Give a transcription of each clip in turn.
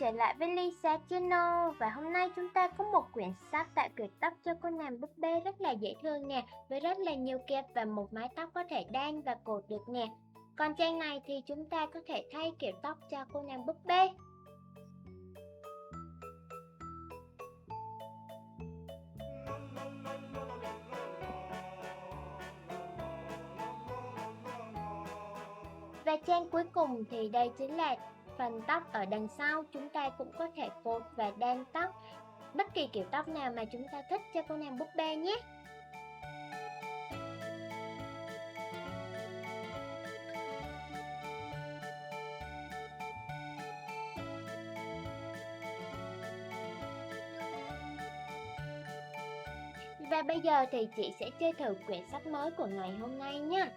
trở lại với Lisa Channel. Và hôm nay chúng ta có một quyển sách tạo kiểu tóc cho cô nàng búp bê rất là dễ thương nè, với rất là nhiều kẹp và một mái tóc có thể đan và cột được nè. Còn trang này thì chúng ta có thể thay kiểu tóc cho cô nàng búp bê. Và trang cuối cùng thì đây chính là phần tóc ở đằng sau. Chúng ta cũng có thể cột và đan tóc bất kỳ kiểu tóc nào mà chúng ta thích cho cô nàng búp bê nhé. Và bây giờ thì chị sẽ chơi thử quyển sách mới của ngày hôm nay nha.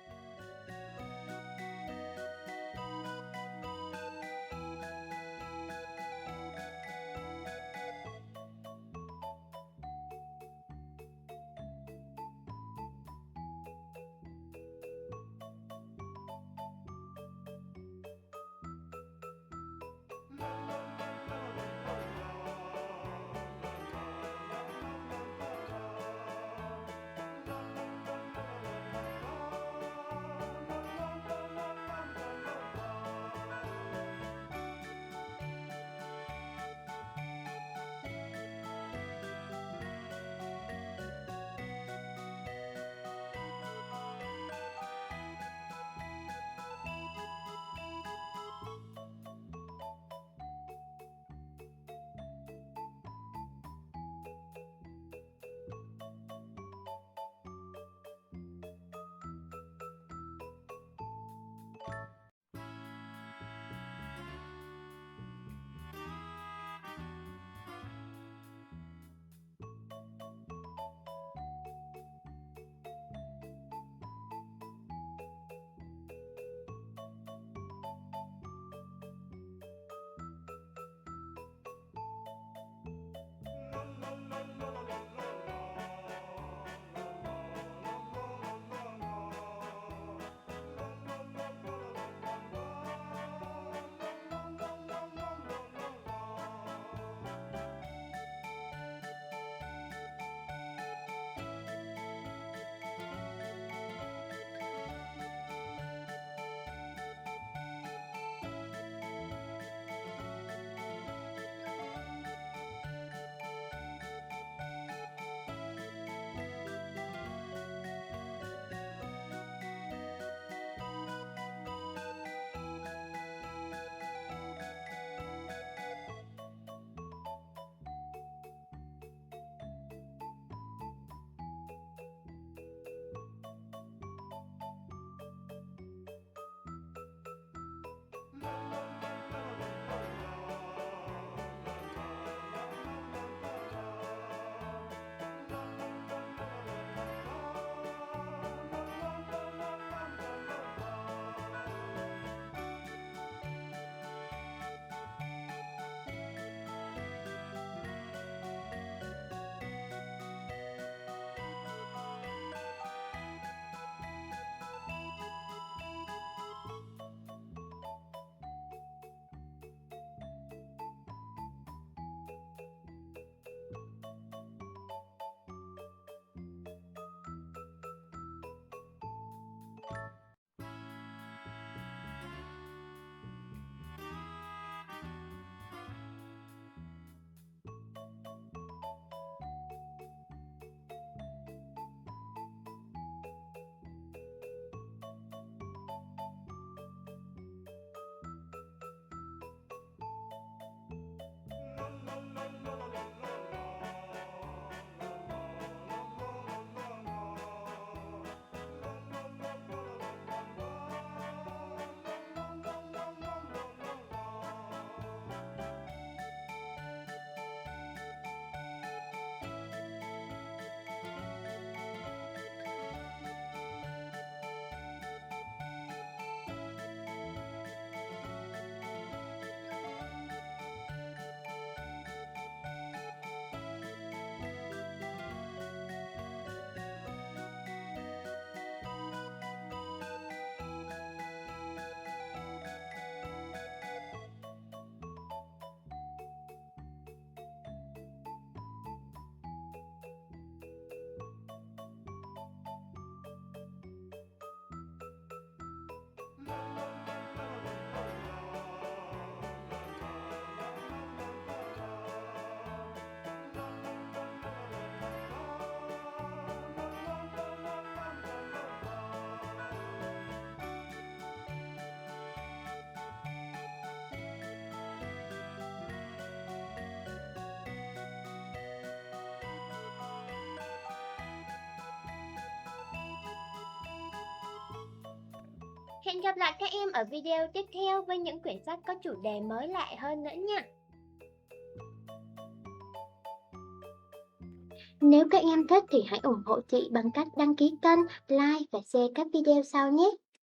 Hẹn gặp lại các em ở video tiếp theo với những quyển sách có chủ đề mới lạ hơn nữa nha. Nếu các em thích thì hãy ủng hộ chị bằng cách đăng ký kênh, like và share các video sau nhé.